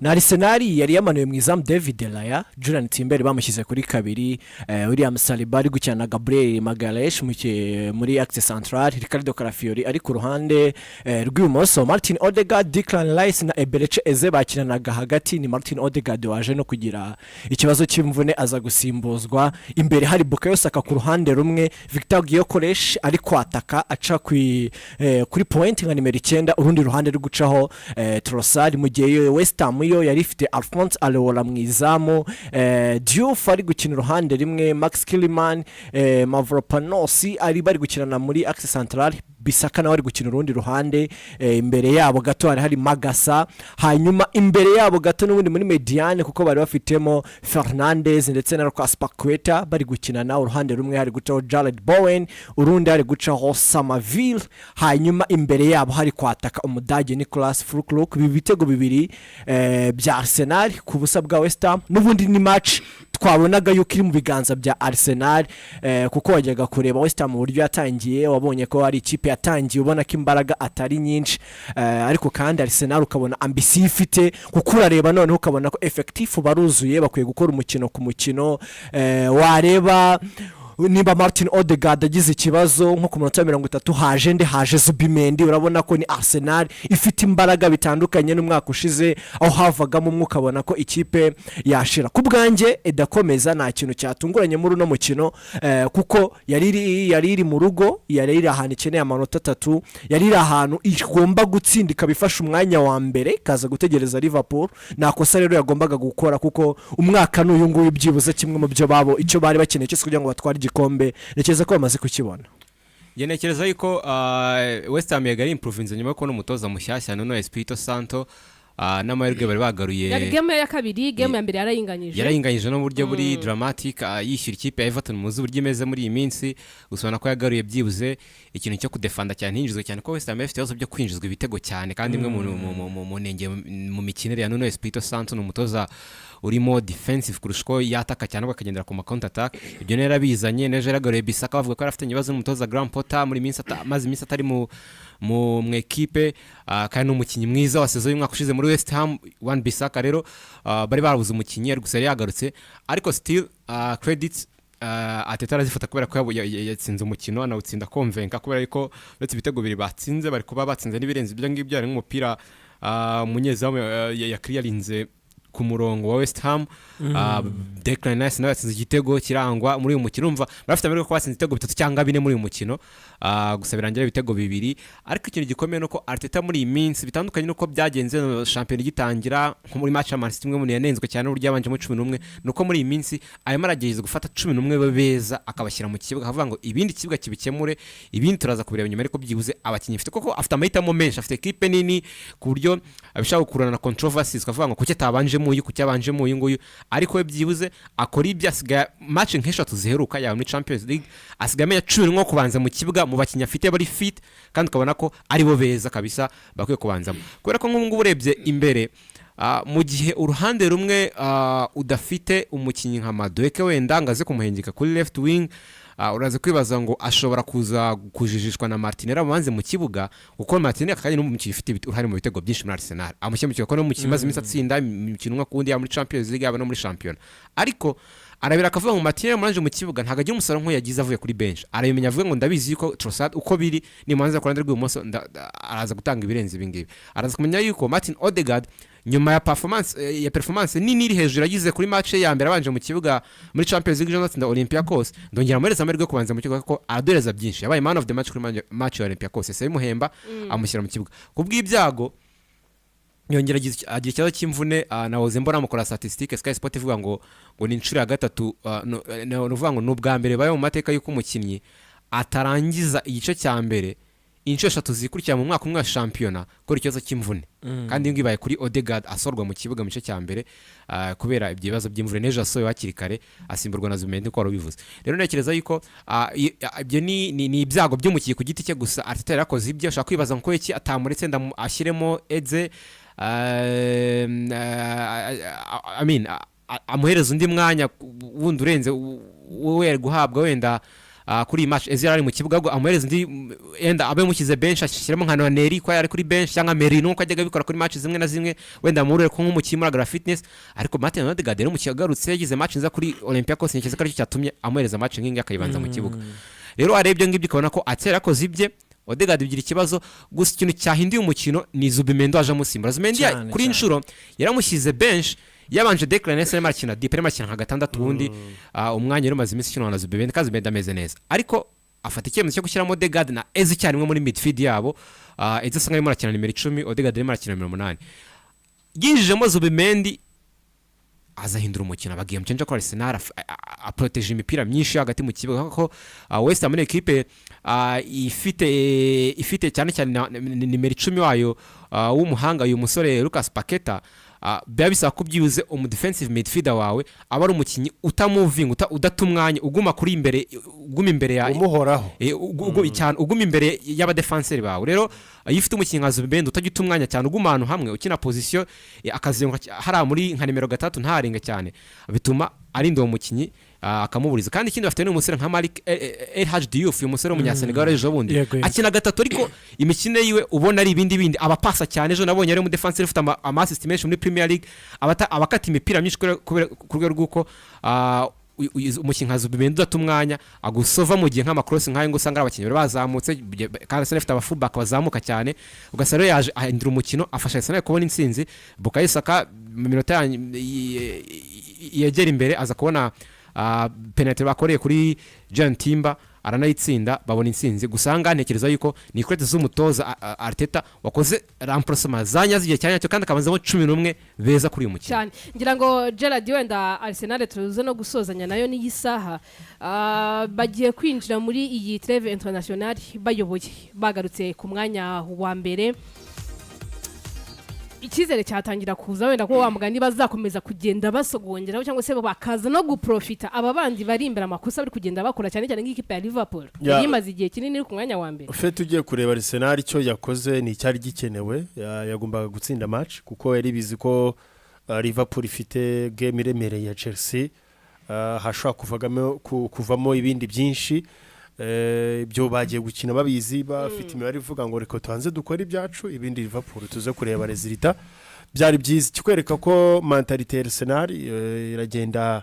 na Arsenal yari yamanuye mu izamu David Laya, Julian Timbere bamushyize kuri kabiri, William Saliba ari gukina na Gabriel Magalhaes muri axe central, Ricardo Calafiori ari ku ruhande rw'ibumoso, Martin Odegaard, Declan Rice na Eberechi Eze bakinanaga hagati. Ni Martin Odegaard waje no kugira ikibazo cy'imvune aza gusimbuzwa. Imbere hari Bukayo Saka ku ruhande rumwe, Victor Gyökeres ari kwataka aca kuri point nka nimero 9, urundi ruhande ruri gucaho Trossard, mu gihe West Ham yo yari ifite Alphonse Areola mu izamu, Diouf ari gukina uruhande rimwe, Max Kilman, Mavropanos ari bari gukinana muri axe central, Bisaka nawe ari gukina urundi ruhande. Imbere yabo gato hari Magasa, hanyuma imbere yabo gato n'ubundi muri mediane kuko bari bafitemo Fernandes ndetse na Lucas Paqueta bari gukinana. Uruhande rumwe hari gucaho Jared Bowen, urundi hari gucaho Samaville, hanyuma imbere yabo hari kwataka umudage Nicolas Füllkrug. Ibitego bibiri bya Arsenal ku busa bwa West Ham, n'ubundi ni match twabonaga yuko iri mu biganza bya Arsenal, kuko wajyaga kureba West Ham uburyo yatangiye, wabonye ko ari ikipe yatangiye ubona ko imbaraga atari nyinshi, ariko kandi Arsenal ukabona ambition ifite, kuko urareba noneho ukabona ko effective baruzuye, bakwiye gukora umukino ku mukino. Wareba niba Martin Odegaard agize ikibazo nko ku minota 30 haje Zubimendi, urabona ko ni Arsenal ifite imbaraga bitandukanye n'umwaka ushize aho havagamo umwuka, abona ko ikipe yashira. Ku bwanjye edakomeza nta kintu cyatunguranye muri no mukino, kuko yari iri mu rugo, yari iri ahantu ikeneye amanota 3, yari iri ahantu igomba gutsindika bifasha umwanya wa mbere kaza gutegereza Liverpool. Nakosa rero yagombaga gukora, kuko umwaka n'uyu nguyu byibuze kimwe mu byo babo icyo bari bakeneye cyose kugira ngo batware igikombe, nekeza ko bamaze kukibona. Yenekereza yuko West Ham yagari improvinze nyuma ko n'umutoza mushyashya none Espirito Santo, n'amahirwe bari bagaruye. Yari game ya kabiri, game ya mbere yarayinganyije no buryo buri dramatic, yishyura ikipe ya Everton mu buryo imeze muri iyi minsi. Usubona ko yagaruye byibuze ikintu cyo kudefanda cyane, hinjizwe cyane ko West Ham ifite ibibazo byo kwinjizwa ibitego cyane, kandi imwe mu nenge mu mikinire ya none Espirito Santo n'umutoza urimo defensive kurushko yataka cyane bakagendera ku counter attack. Ibyo nera bizanye neje yagaruye Bisaka, bavuga ko afite ibibazo n'umutoza Graham Potter muri minsi amazi minsi atari mu equipe, kandi n'umukinyi mwiza wa saison y'umwaka ushize muri West Ham Wan Bisaka. Rero bari barabuze umukinyi ari gusa yagarutse, ariko still credits Ateta arazifata kubera ko yatsinze umukino, anawutsinda konvenka kubera ko uretse ibitego biri batsinze bari kuba batsinze n'ibirenze ibyo ngibyo. Ari nk'umupira munyezamu ya clearinze ku murongo wa West Ham, Declan Rice nawe yatsinze igitego kirangwa muri uyu mukino. Umva bafite amahirwe ko batsinze ibitego 3 cyangwa 4 muri uyu mukino, gusa birangira ibitego 2. Ariko ikintu gikomeye nuko Arteta muri iyi minsi bitandukanye nuko byagenze champion gitangira nko muri match ya Man City, imwe mu yanenzwe cyane uburyo yabanje mu 11, nuko muri iyi minsi arimo aragerageza gufata 11 beza akabashyira mu kibuga, akavuga ngo ibindi kibuga kibikemure, ibindi turaza kubireba nyuma. Ariko byibuze abakinyi afite koko afite amahitamo menshi, afite equipe nini ku buryo abishaka gukurana na controversies, akavuga ngo kuki atabanje muyu kucyabanje muyu nguyu, ariko we byibuze akora ibyasigaye match nk'eshatu ziheruka ya muri Champions League, asigaye ya 10 nko kubanza mu kibuga mu bakinya afite bari fit, kandi ukabona ko ari bo beza kabisa bakwiye kubanzamo. Kubera ko nk'ubu ngubu urebye imbere, mu gihe uruhande rumwe udafite umukinyi nka Madueke wenda ngaze kumuhengeka kuri left wing, uraze kwibaza ngo ashobora kuza kujijishwa na Martinelli abanze mu kibuga, kuko Martinelli akanye n'umukinyi ufite uruhare mu bitego byinshi muri Arsenal, amushyemukira ko no mu kimaze iminsi atsinda imikino umwe kundi ya muri Champions League yaba no muri Champion. Ariko arabira akavuga ngo Martinelli muranje mu kibuga ntago agira umusaruro nko yagize avuye kuri bench, arabimenya avuga ngo ndabizi yuko Trossard uko biri ni manza kuranda rw'ubumoso araza gutanga ibirenze ibingibi. Araza kumenya yuko Martin Odegaard nyuma ya performance nini iri hejuru yagize kuri match ya mbere abanje mu kibuga muri Champions League Jonathan Olympiacos, ndongera mureza amahirwe kubanza mu kibuga ko aradoreza byinshi, yabaye man of the match kuri match ya Olympiacos, ese bimuhemba amushyira mu kibuga. Kubw'ibyago yongera agira ikibazo cy'imvune, nawoze mbona mukora statistique Sky Sport ivuga ngo ni inshuro ya gatatu, nuvuga ngo n'ubwa mbere bayo mu mateka y'uko umukinnyi atarangiza igice cya mbere inshuro 3 zikurikira mu mwaka umwe wa shampiyona kuri ikibazo cy'imvune. Kandi ngibaye kuri Odegaard asorwa mu kibuga mu gice cya mbere kubera ibibazo by'imvune, neje asoye hakiri kare asimburwa na Zubimendi ko warubivuze. Rero nekereza yuko ibyo ni ibyago by'umukiye ku giti cye, gusa Arteta yarakoze ibyo ashaka kwibaza ngo iki atamuretse ashyiremo Eze, amuhereza undi mwanya wundi urenze we guhabwa wenda kuri match Ezra ari mu kibuga ngo amuhereza ndi enda abe mukize bench ashyiramo nka Neri ko yari kuri bench cyangwa Mbere nuko ajyaga bikora kuri match zimwe na zimwe wenda murure ko nk'umukinnyi muri fitness ariko Martin Odegaard rero mu kigarutse yagize match nza kuri Olympiacos nikize ko ari cyatumye amuhereza match nk'ingi akayibanza mu kibuga rero arebye ngibyo ukabona ko atera ko zibye Odegaard bigira ikibazo gusa ikintu cyahinduye umukino ni Zubimendo aje musimbura Zubimendi kuri inshuro yaramushyize bench yabanje Declan Rice makina dipere makina nka gatandatu wundi umwanya rero maze iminsi kino na Zubimendi kazi Zubimendi ameze neza ariko afata icyemezo cyo gushyiramo Odegaard na Eze cyarimwe muri midfield yabo Eze asanga arimo arakina nimero 10 Odegaard arimo arakina nimero 8 yinjijemo Zubimendi azahindura umukino abagiye mcenja ko Arsenal aproteje imipira myinshi hagati mu kibuga ko West Ham equipe ifite cyane cyane nimero 10 wayo w'umuhanga uyu musore Lucas Paqueta bisaba kubyibuze defensive midfielder wawe aba ari umukinnyi utamoving udatumwanya uguma kuri imbere ya umuhoraho cyane uguma imbere y'aba defenseur bawe rero yifite umukinnyi nka Zubimendo utagitumwanya cyane uguma ahantu hamwe ukina position akazenga hari muri nka nimero 3 ntarenga cyane bituma arinda uwo mukinnyi akamuburiza kandi ikindi bafite n'umusore nka Malik El Hadj Diouf uyu musore w'umunyasenegal ejo bundi akina gatatu ariko imikino yiwe ubona ari ibindi abapasa cyane ejo nabonye ari mu defense ufite assist menshi muri Premier League abakata imipira myinshi ku rwego rw'uko umukinnyi nka Zubimendo udatumwanya agusova mu gihe nk'amacross nk'ayo ngo usanga abakinnyi bazamutse kandi se afite abafullback bazamuka cyane ugasanga yaje ahindura umukino afasha Arsenal kubona intsinzi Bukayo Saka mu minota yegera imbere aza kubona penalty bakoreye kuri Jean Timba aranayitsinda babona intsinzi gusanga ntekereza yuko ni kwete z'umutoza Arteta wakoze remplacement zanyaziye cyane cyo kandi akabanzamo 11 beza kuri uyu mukino cyane ngira ngo Gerard wenda Arsenal turuze no gusozanya nayo ni yisaha bagiye kwinjira muri iyi trêve internationale bayoboye bagarutse ku mwanya wa mbere ikizere cyatangira kuza wenda ko wamugani bazakomeza kugenda basogongeraho cyangwa se bakaza no guprofita aba bandi bari imbere amakosa bari kugenda bakora cyane cyane nk'ikipe ya Liverpool yimaze igihe kinini iri ku mwanya wa mbere ufite ugiye kureba Arsenal icyo yakoze ni cyari gikenewe yagombaga gutsinda match kuko yari bizi ko Liverpool ifite game iremereye ya Chelsea hashobora kuvamo ibindi byinshi byo bagiye gukina babizi bafite imibare ivuga ngo reka tuanze dukora ibyacu ibindi Liverpool tuze kureba resultat byari byiza kikwereka ko mentalite ya Arsenal iragenda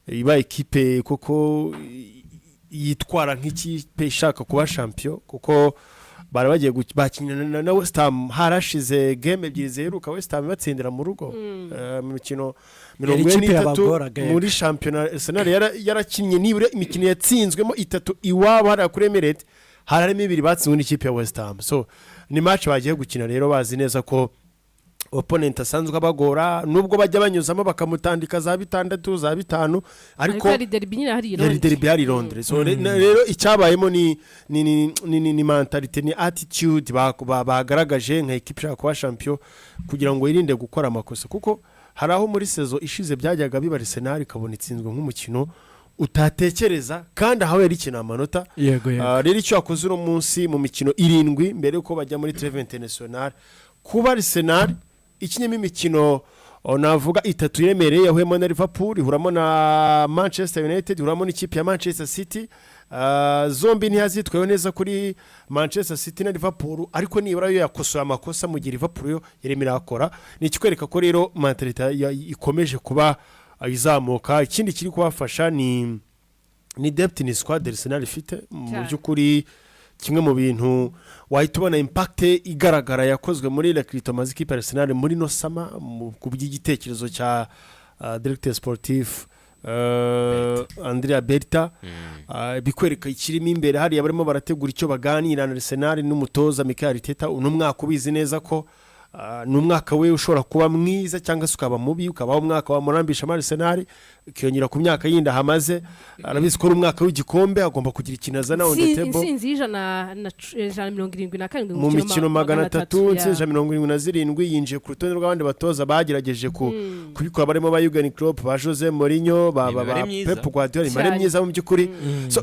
iba equipe koko yitwara nk'ikipe ishaka kuba champion kuko bari bagiye bakinyana na West Ham harashize game ebyiri zeruka West Ham batsindira mu rugo mu mikino 43 muri championnat Arsenal yarakinye nibure imikino yatsinzwemo 3 iwabo hari kuri Emirates hararimo 2 batsinzwe n'ikipe ya West Ham so ni match bagiye gukina rero bazi neza ko opponent asanzwe abagora nubwo bajya banyuzamo bakamutandika za 6 za 5 ariko ari derby hari Londres so rero icyabayemo ni mentality ni attitude bagaragaje nka equipe ya kwa champion kugira ngo irinde gukora amakosa kuko hari aho muri sezo ishize byajyaga biba Arsenal ikabona itsinzwe nk'umukino utatekereza kandi aho yari kina amanota rero icyo yakoze uno munsi mu mikino 7 mbere yuko bajya muri trêve internationale kuba Arsenal ikinyemo imikino navuga 3 iremereye yahwemo na Liverpool ihuramo na Manchester United ihuramo n'ikipe ya Manchester City zombi ntiyazitwaye neza kuri Manchester City na Liverpool ariko nibura yo yakosoye amakosa mu gihe Liverpool yo yaremera akora ni ikikwereka ko rero mentalite ikomeje kuba izamuka ikindi kiri kubafasha ni depth ni squad Arsenal ifite mu byukuri kimwe mu bintu wahita ubona impact igaragara yakozwe muri recruitment mazikipe Arsenal muri no sama ku by'igitekerezo cya directeur sportif Andrea Berta bikwereka ikirimo imbere hari abarimo barategura icyo baganira na Arsenal n'umutoza Mikel Arteta uno mwaka ubizi neza ko n'umwaka we ushobora kuba mwiza cyangwa se ukaba mubi ukabaho umwaka wa Murambisha Arsenal kiyongera ku myaka yindi hamaze arabizi ko umwaka w'igikombe agomba kugira ikinazana on the table sinzi ijana 177 mu mikino 377 yinjiye ku rutonde rw'abandi batoza bagerageje kubikora barimo ba Jurgen Klopp ba Jose Mourinho ba Pep Guardiola imare myiza mu byukuri so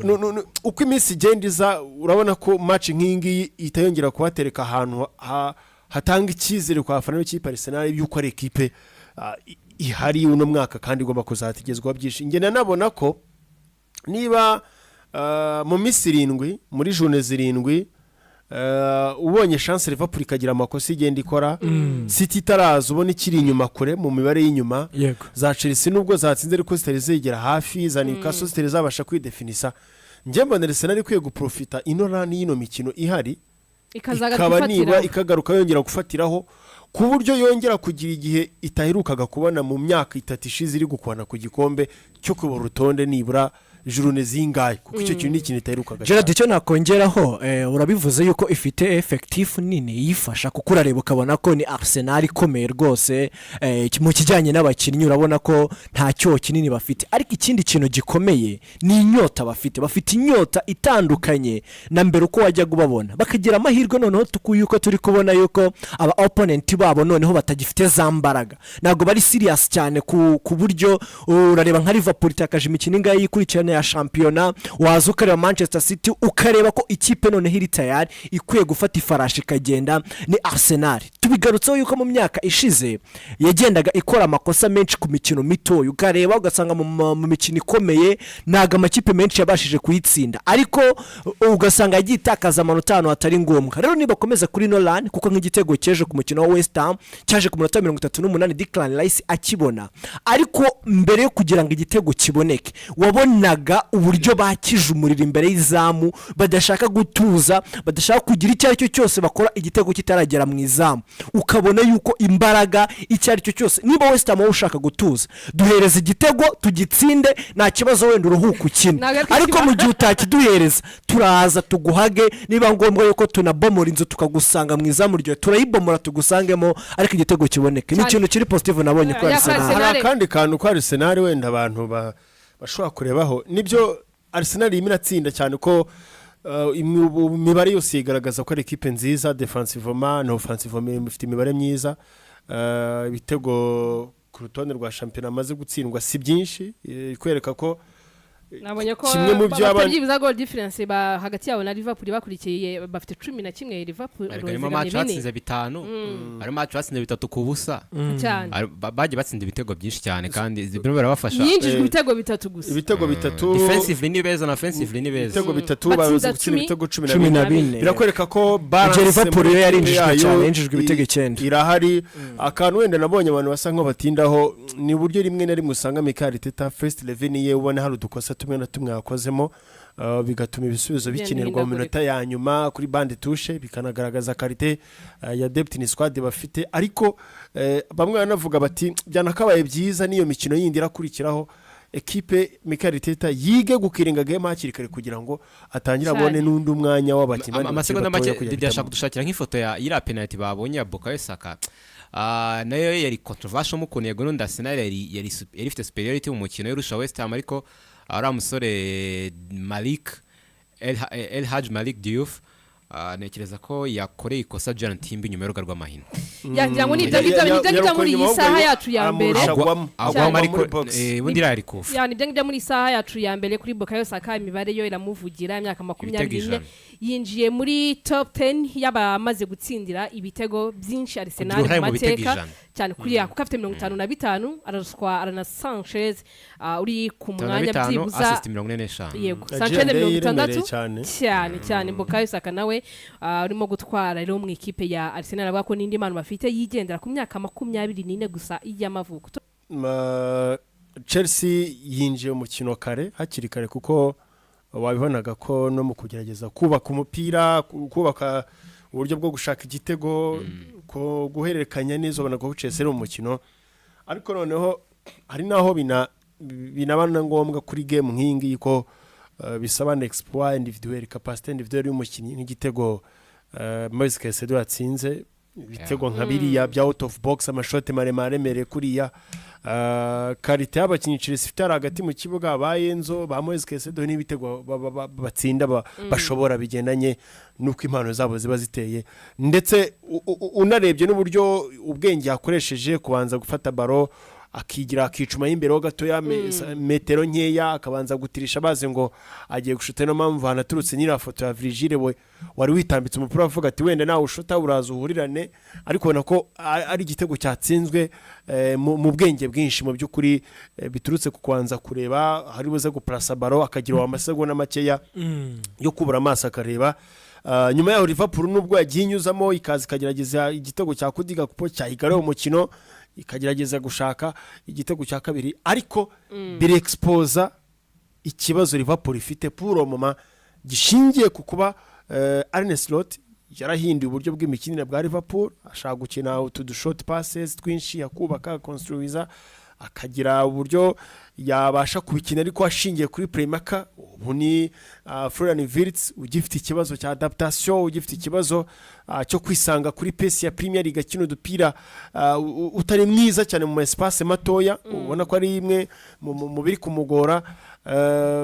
uko iminsi igendiza urabona ko match nk'ingi itayongera kubatereka ahantu hatanga icyizere kwa fana w'ikipe Arsenal y'uko ari equipe ihari uno mwaka kandi igomba kuzatigezwa byinshi ngena nabona ko niba mu minsi 7 muri journée 7 ubonye chance Liverpool ikagira amakosa igenda ikora City itaraza ubona ikiri inyuma kure mu mibare y'inyuma za Chelsea nubwo zatsinze ariko zitari zigera hafi za Newcastle zitari zabasha kwidefinisa njye mbona Arsenal kwiye guprofita ino run y'ino mikino ihari ikaba niba ikagaruka yongera gufatiraho ku buryo yongera kugira igihe itaherukaga kubona mu myaka 3 ishize iri gukwana ku gikombe cyo kubura urutonde nibura journée zingaye kuko icyo kintu n'ikintu itaherukaga Gerard cyo nakongeraho urabivuze yuko ifite effective nini yifasha kuko urareba ukabona ko ni Arsenal ikomeye rwose mu kijyanye n'abakinnyi urabona ko nta cyo kinini bafite ariko ikindi kintu gikomeye ni inyota bafite inyota itandukanye na mbere uko wajya kubabona bakagira amahirwe noneho tukuyuko turi kubona yuko aba opponent babo noneho batagifite zambaraga nago bari serious cyane ku buryo urareba nka Liverpool itakaje imikino ingayi yikurikirana ya shampiyona waza ukareba Manchester City ukareba ko ikipe noneho iri tayari ikwiye gufata ifarashi ikagenda ni Arsenal tubigarutseho yuko mu myaka ishize yagendaga ikora amakosa menshi ku mikino mito ukareba ugasanga mu mikino ikomeye naga amakipe menshi yabashije kuyitsinda ariko ugasanga yagitakaza amanota hano hatari ngombwa rero niba komeza kuri Nolan kuko nk'igitego cyeje ku mukino wa West Ham cyaje ku minota 38 Declan Rice akibona ariko mbere yo kugira ngo igitego kiboneke wabonaga uburyo bakije umuriro imbere y'izamu badashaka gutuza badashaka kugira icyo aricyo cyose bakora igitego kitaragera mu izamu ukabona yuko imbaraga icyo aricyo cyose niba West Ham ushaka gutuza duhereza igitego tugitsinde nta kibazo wenda uruhuka ukina ariko mu gihe utakiduhereza turaza tuguhage niba ngombwa yuko tunabomora inzu tukagusanga mu izamu ryo turayibomora tugusangemo ariko igitego kiboneke ni ikintu kiri positive nabonye ko Arsenal kandi kantu ko Arsenal wenda abantu bashobora kurebaho nibyo Arsenal iminatsinda cyane ko imibare yose igaragaza ko ari equipe nziza defensivement no offensivement ifite imibare myiza ibitego ku rutonde rwa shampiyona amaze gutsindwa si byinshi kwereka ko nabonye ko batagibiza goal difference hagati yabo na Liverpool bakurikiye bafite 11 Liverpool ariko match batsinze 5 ari match batsinze 3 ku busa baje batsinze ibitego byinshi cyane kandi zibiro barabafasha yinjijwe ibitego 3 gusa ibitego 3 defensively ni beza na offensively ni beza ibitego 3 babuze gutsinda ibitego 14 birakwereka ko balance Liverpool yarinjijwe cyane yinjijwe ibitego 9 irahari akantu wenda nabonye abantu basa nko batindaho ni buryo rimwe na rimwe usanga Mikel Teta first 11 ye ubona hari udukosa tumwe na tumwe yakozemo bigatuma ibisubizo bikinirwa mu minota ya nyuma kuri bande touche bikanagaragaza qualité ya depth ni squad bafite ariko bamwe banavuga bati byanakabaye byiza niyo mikino yindi irakurikiraho equipe Mikel Teta yige gukiringa game hakiri kare kugira ngo atangira abone n'undi umwanya w'abakinnyi amasegonda make byashaka kudushakira nk'ifoto ya ira penalty babonye ya Bukayo Saka nayo yari controversial mu kuntu yego Arsenal yari ifite superiority mu mukino y'urusha West Ham ariko ara musore Malik El Hadj Malik Diouf nekereza ko yakoreye ikosa John Timbi nyuma y'uruga rw'amahino yagira ngo nibyo muri iyi saha yacu ya mbere agwa ariko ubundi rari kufa yani nibyo muri saha yacu ya mbere kuri Bukayo Saka imibare yo iramuvugira imyaka 24 yinjiye muri top 10 y'abamaze gutsindira ibitego byinshi Arsenal mu mateka cyane kuri ya kuko afite 55 araswa arana Sanchez uri ku mwanya byibuza assist 45 yego Sanchez 56 cyane Bukayo Saka nawe urimo gutwara rero mu ikipe ya Arsenal abako n'indi manu bafite yigendera ku myaka 24 gusa y'amavuko Chelsea yinjiye mu kino kare hakiri kare kuko wabibonaga ko no mu kugerageza kubaka umupira kubaka uburyo bwo gushaka igitego ko guhererekanya neza ubona ko Chelsea mu mukino ariko noneho hari naho binabana ngombwa kuri game nk'ingi ko bisaba exploit individuel capacité individuelle y'umukinnyi nk'igitego Moise Caicedo yatsinze ibitego nka biriya bya out of box amashoti maremare mere kuriya karite y'abakinnyi Chelsea ifite hagati mu kibuga bayenzo ba Moise Caicedo n'ibitego batsinda bashobora bigendanye nuko impano zabo ziba ziteye ndetse unarebye n'uburyo ubwenge yakoresheje kubanza gufata baro akigira akicuma y'imbere ho gatoya metero nkeya akabanza gutirisha baze ngo agiye gushuta no mpamvu hanaturutse nyira foto ya Virgile we wari witambitse umupira avuga ati wenda nawe ushuta uraza uhurirane ariko nako ari igitego cyatsinzwe mu bwenge bwinshi mu by'ukuri biturutse ku kwanza kureba hari buze guprasa baro akagira amasegonda makeya yo kubura amaso akareba nyuma ya Liverpool nubwo yagiye inyuzamo ikazi kagerageza igitego cya kudiga kupo cyahigareho umukino ikagerageza gushaka igitego cya kabiri ariko biri exposa ikibazo Liverpool ifite pour moment gishingiye ku kuba Arne Slot yarahinduye uburyo bw'imikinire bwa Liverpool ashaka gukina utu short passes twinshi yakubaka construiza akagira uburyo yabasha kubikina ariko ashingiye kuri playmaker ubu ni Florian Wirtz ugifite ikibazo cya adaptation ugifite ikibazo cyo kwisanga kuri pace ya Premier League akina udupira utari mwiza cyane mu espace matoya ubona ko ari imwe mu biri kumugora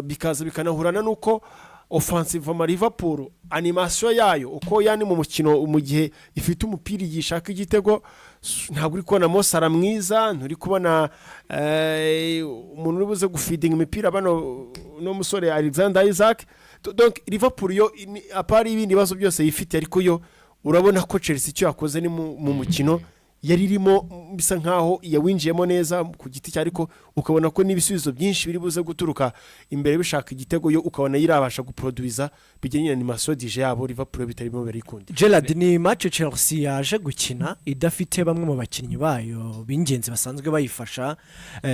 bikaza bikanahurana nuko offensive ma Liverpool animation yayo uko yani mu mukino mu gihe ifite umupira yishaka igitego ntabwo uri kubona Mosara mwiza nturi kubona umuntu uri buze gufeeding imipira bano no musore Alexander Isaac donc Liverpool yo apari ibindi bibazo byose yifite ariko yo urabona ko Chelsea cyo yakoze ni mu mukino yari irimo bisa nkaho yawinjiyemo neza ku giti cya ariko ukabona ko n'ibisubizo byinshi biri buze guturuka imbere bishaka igitego yo ukabona yirabasha guproduiza bijyanye na animation dije yabo Liverpool bitarimo berikundi. Gerard ni match Chelsea yaje gukina idafite bamwe mu bakinnyi bayo bingenzi basanzwe bayifasha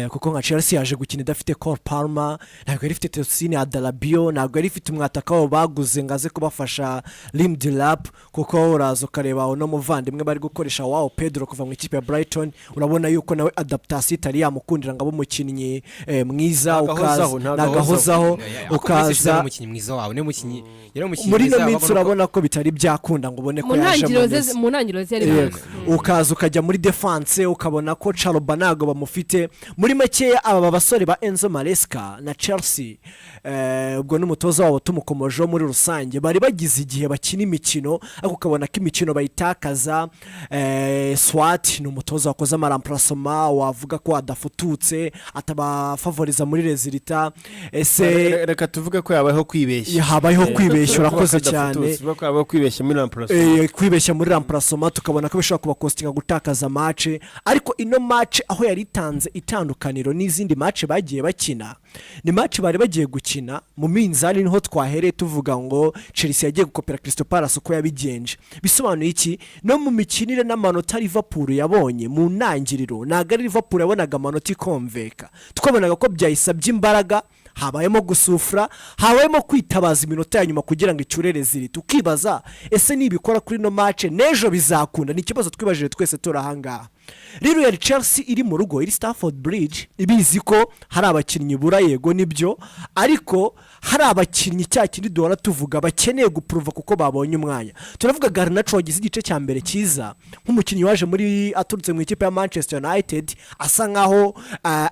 kuko nka Chelsea yaje gukina idafite Cole Palmer ntabwo yari ifite Tessine Adalabio ntabwo yari ifite umwataka wabo baguze ngaze kubafasha Lim Delap kuko urazo kareba no muvandimwe bari gukoresha wao Pedro mu ikipe ya Brighton urabona yuko nawe adaptation itari yamukundira ngabo mukinnyi mwiza ukaza nagahozaho ukaza umukinnyi mwiza wawe ne mukinnyi yari umukinnyi muri no minsi urabona ko bitari byakunda ngo ubone ko yaje mu ntangiriro zari ukaza ukajya muri defense ukabona ko Chalobah nago bamufite muri make aba basore ba Enzo Maresca na Chelsea ubwo n'umutoza wabo tumukomojo muri rusange bari bagize igihe bakina imikino ariko ukabona ko imikino bayitakaza Swat ni umutoza wakoze amaramplacement wavuga ko adafututse atabafavoriza muri resultat ese reka tuvuge ko yabayeho kwibeshya urakoze cyane ko yabayeho kwibeshya muri remplacement kwibeshya muri remplacement tukabona ko bishobora kuba costinga gutakaza match ariko ino match aho yari itanze itandukaniro n'izindi match bagiye bakina ni match bari bagiye gukina mu minzani niho twahereye tuvuga ngo Chelsea yagiye gukopera Crystal Palace uko yabigenje bisobanuye iki no mu mikinire n'amanota Liverpool yabonye mu ntangiriro naga Liverpool yabonaga amanota ikonveka twabonaga ko byayisabye imbaraga habayemo gusufra habayemo kwitabaza iminota ya nyuma kugira ngo icurere ziri tukibaza ese nibikora kuri no match nejo bizakunda ni kibazo twibajije twese turahanga rero ya Chelsea iri mu rugo iri Stamford Bridge ibizi ko hari abakinnyi bura yego nibyo ariko hari abakinnyi cyakindi duhora tuvuga bakeneye guprova kuko babonye umwanya turavuga Garnacho wagize igice cya mbere cyiza nk'umukinnyi waje muri aturutse mu ikipe ya Manchester United asa nkaho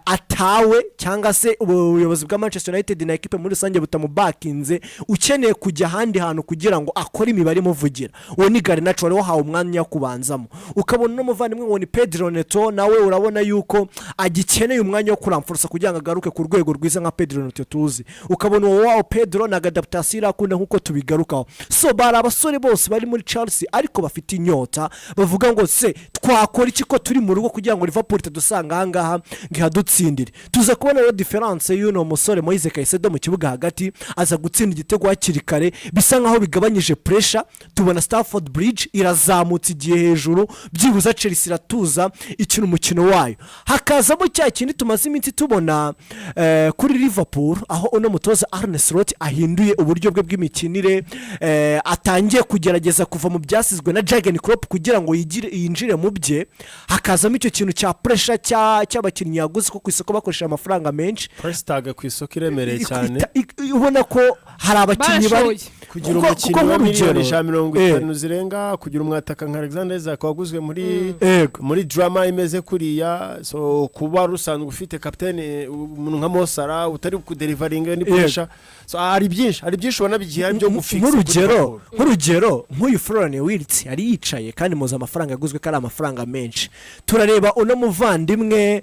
atawe cyangwa se ubuyobozi bwa Manchester United na equipe muri rusange butamubakinze ukeneye kujya handi hantu kugira ngo akore imibare muvugira uwo ni Garnacho wari wahawe umwanya kubanzamo ukabona no muvandimwe ngo ni Pedro Neto nawe urabona yuko agikeneye umwanya wo kuramfursa kugira ngo agaruke ku rwego rwiza nka Pedro Neto tuzi ukabona wao Pedro na adaptation akunda nkuko tubigarukaho so bara abasore bose bari muri Chelsea ariko bafite inyota bavuga ngo se twakora iki ko turi mu rugo kugira ngo Liverpool itadusanga hangaha ngihadutsindire tuza kubona rero difference y'uno musore Moise Caicedo mu kibuga hagati aza gutsinda igitego hakiri kare bisa nkaho bigabanyije pressure tubona Stamford Bridge irazamutse igihe hejuru byibuza Chelsea iratuza ikintu umukino wayo hakazamo cya kindi tumaze iminsi tubona kuri Liverpool aho uno mutoza Arne Slot ahinduye uburyo bwe bw'imikinire atangiye kugerageza kuva mu byasizwe na Jurgen Klopp kugira ngo yinjire mu bye hakazamo icyo kintu cya pressure cy'abakinnyi yaguze ko ku isoko bakoresha amafaranga menshi price tag ku isoko iremereye cyane ubona ko hari abakinnyi bari kugira umukinnyi wa miliyoni 150 zirenga kugira umwataka nka Alexander Isaac waguzwe muri drama imeze kuriya so kuba rusanzwe ufite kapitene umuntu nka Mosara utari kudelivaringa ni pressure so hari byinshi ubona bigiye byo gufixa nk'urugero nk'uyu Florian Wirtz yari yicaye kandi muza amafaranga yaguzwe kari amafaranga menshi turareba uno muvandimwe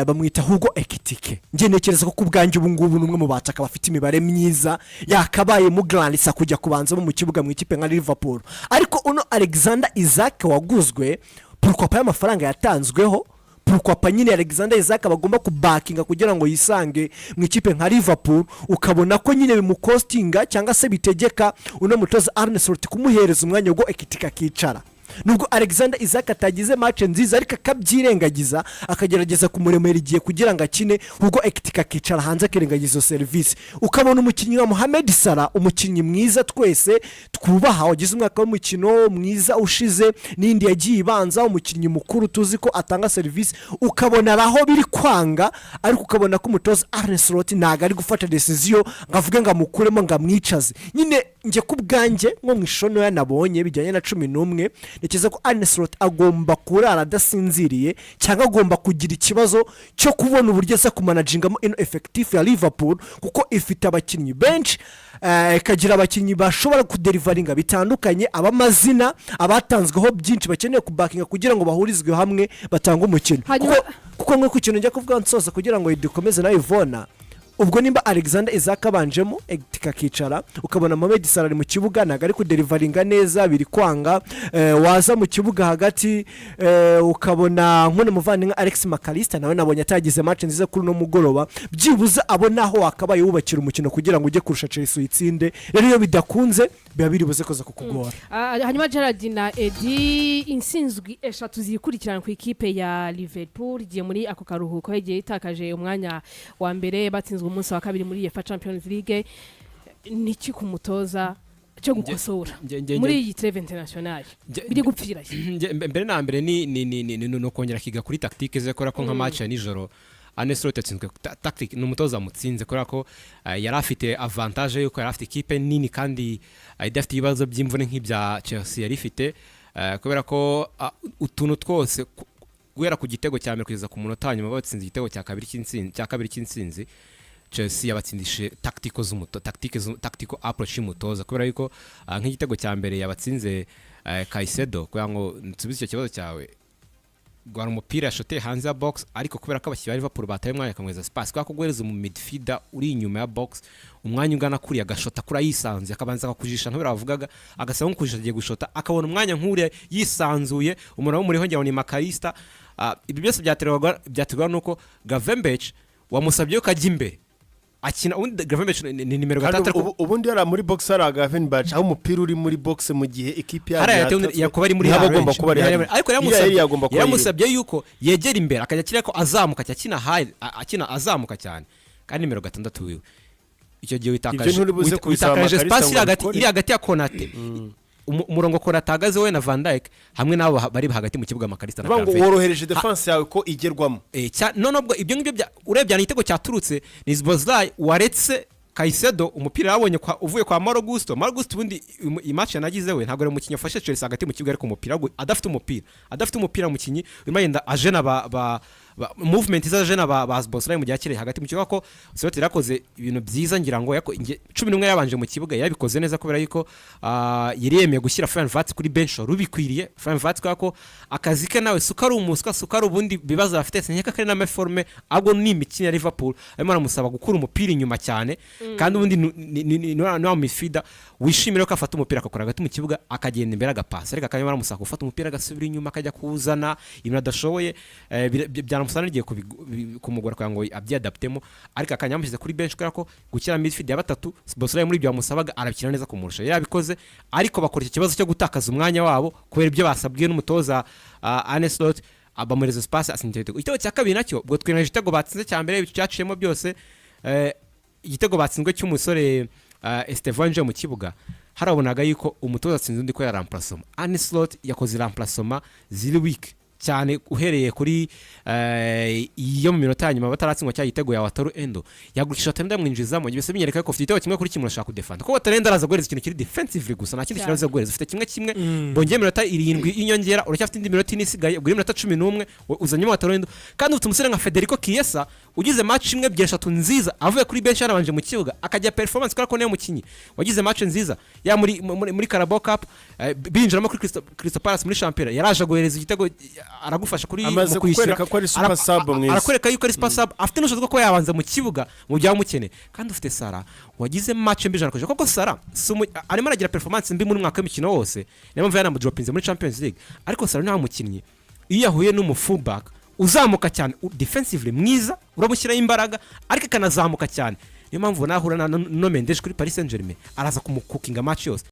bamwita Hugo Ekitike nge nekereza ko kubwanjye ubu ngubu numwe mu bataka bafite imibare myiza yakabaye mu Granisa kujya kubanza mu kibuga mu ikipe nka Liverpool ariko uno Alexander Isaac waguzwe pourquoi amafaranga yatanzweho pourquoi nyine Alexander Isaac bagomba kubakinga kugira ngo yisange mu ikipe nka Liverpool ukabona ko nyine bimukostinga cyangwa se bitegeka uno mutoza Arne Slot kumuhereza umwanya wo Ekitika kicara nubwo Alexander Isaac atagize match nziza ariko akabyirengagiza akagerageza kumuremera igiye kugira ngo akine ubwo Ekitika kicara hanze akirengagiza service ukabona umukinnyi wa Mohamed Salah umukinnyi mwiza twese twubaha wagize umwaka w'umukino mwiza ushize n'indi yagiye ibanza umukinnyi mukuru tuzi ko atanga service ukabona raho biri kwanga ariko ukabona ko umutoza Arne Slot naga ari gufata decision ngavuge ngo amukuremo ngamwicaze nyine nje kubwanjye nko mwishono yanabonye bijyanye na 11 nekeza ko Arne Slot agomba kurara adasinziriye cyangwa agomba kugira ikibazo cyo kubona uburyo se kumanagingamo ino effective ya Liverpool kuko ifite abakinnyi benshi kagira abakinnyi bashobora kudelivaringa bitandukanye abamazina abatanzweho byinshi bakeneye kubakinga kugira ngo bahurizwe hamwe batanga umukino kuko nko ku kintu njya kuvuga nsoza kugira ngo idukomeze nayo Ivona ubwo nimba Alexander Isaac abanjemo Ekitika kicara ukabona Mohamed Salah ari mu kibuga nagari kudelivaringa neza biri kwanga waza mu kibuga hagati ukabona nkone muvandinga Alex McAllister nawe nabonye atagize match nziza kuri no mugoroba byibuza abonaho wakabaye wubakira umukino kugira ngo ujye kurusha Chelsea uyitsinde rero iyo bidakunze biba biri buze koza kukugora hanyuma Gerard na Eddie insinzwi eshatu zikurikirana ku ikipe ya Liverpool igiye muri ako karuhuko yagiye itakaje umwanya wa mbere batsinzwe umunsi wa kabiri muri UEFA Champions League niki kumutoza cyo gukosora muri iyi treve international biri gupfira mbere na mbere ni no kongera kiga kuri tactique ze kora ko nka match ya nijoro Arne Slot yatsinzwe tactique n'umutoza mutsinze kora ko yari afite avantage yuko yari afite ikipe nini kandi idafite ibibazo by'imvune nk'ibya Chelsea yari ifite kubera ko utuntu twose guhera ku gitego cya mbere kugeza ku munota nyuma batsinze igitego cya kabiri cy'insinzi Chelsea yabatsindishe tactical approach y'umutoza kubera yuko nk'igitego cya mbere yabatsinze Caicedo kugira ngo nsubize icyo kibazo cyawe gwara umupira yashote hanze ya box ariko kubera ko abashyira Liverpool bataye umwanya kamweza space kwa kugwereza mu midfielder uri inyuma ya box umwanya ungana kuri agashota kuri yisanze akabanza akakujisha ntobera bavugaga agasaba nk'ukujisha agiye gushota akabona umwanya nk'uri yisanzuye umuntu wo muri hongera ni McAllister ibi byose byaterwa nuko Gravenberch wamusabye ko ajya imbere akina undi Gravenberch ni nimero 3 ubundi yara muri box ara Gravenberch aho umupira uri muri box mu gihe ikipe yakuba ari muri agomba kuba ari ariko yamusabye yuko yegera imbere akajya kira ko azamuka cyakina high akina azamuka cyane kandi nimero 6 wiwe icyo gihe witakaje space iri hagati ya Konate umurongo ko ratagaze we na Van Dijk hamwe nabo bari hagati mu kibuga McAllister na Gravenberch ngo worohereje defense yawe ko igerwamo nonobwo ibyo ngibyo urebye n'itego cyaturutse ni Szoboszlai waretse Caicedo umupira yabonye uvuye kwa Marogusto ubundi match yanagize we ntabwo ari umukinnyi ufashe Chelsea hagati mu kibuga ariko umupira adafite umupira mukinnyi urimo yenda ajena ba movement izajena ba Szoboszlai mu gihe akiri hagati mu kibuga ko Slot yarakoze ibintu byiza ngira ngo 11 yabanje mu kibuga yabikoze neza kubera yuko yiriyemeye gushyira Florian Wirtz kuri bench rubikwiriye Florian Wirtz ko akazi ke nawe sukari umuswa sukari ubundi bibaza afite senyeka kare na forme ahubwo ni imikino ya Liverpool arimo aramusaba gukura umupira inyuma cyane kandi ubundi no midfielder wishimire ko afata umupira akakora hagati mu kibuga akagenda imbere agapasa ariko akanyuma aramusaba gufata umupira agasubira inyuma akajya kuzana ibintu adashoboye byaramusana igiye kumugora kwa ngo abyadaptemo ariko akanyamushyize kuri bench ko gukira midfield ya batatu Szoboszlai muri byo bamusabaga arabikira neza kumurusha yarabikoze ariko bakora iki kibazo cyo gutakaza umwanya wabo kubera ibyo basabwiye n'umutoza Arne Slot abamereza space asintego igitego cya kabiri nacyo ubwo tweneje igitego batsinze cya mbere cyaciyemo byose igitego batsinzwe cy'umusore Estevan mu kibuga harabonaga yuko umutoza atsinze undi ko ya remplacement Arne Slot yakoze remplacement ziri week cyane uhereye kuri iyo mu minota nyuma bataratsindwa cya gitego ya Wataru Endo yagurikisha Watenda mwinjizamo ibese binyereka ko ufite igitego kimwe kuri kimwe urashaka kudefanda ko Watenda araza guhereza ikintu kiri defensively gusa nta kindi kintu araza guhereza ufite kimwe bongeye minota 7 inyongera uracyafite indi minota inisigaye ubwo minota 11 uzanyemo Wataru Endo kandi ufite umusore nka Federico Chiesa ugize match imwe byeshatu nziza avuye kuri bench yarabanje mu kibuga akajya performance kora ko niyo mukinyi wagize match nziza ya muri Carabao Cup binjiramo kuri Crystal Palace muri championnat yaraje guhereza igitego aragufasha kuri mu kwishyura arakwereka yuko ari super sub afite n'ushobora ko yabanza mu kibuga mu bya mukene kandi ufite Sara wagize match mbi jana koko Sara arimo aragira performance mbi muri mwaka w'imikino wose niyo mva yana dropinze muri Champions League ariko Sara nta mukinnyi iyo yahuye n'umufullback uzamuka cyane defensively mwiza uramushyiraho imbaraga ariko kanazamuka cyane niyo mpamvu nahura no Mendes kuri Paris Saint-Germain araza kumukukinga match yose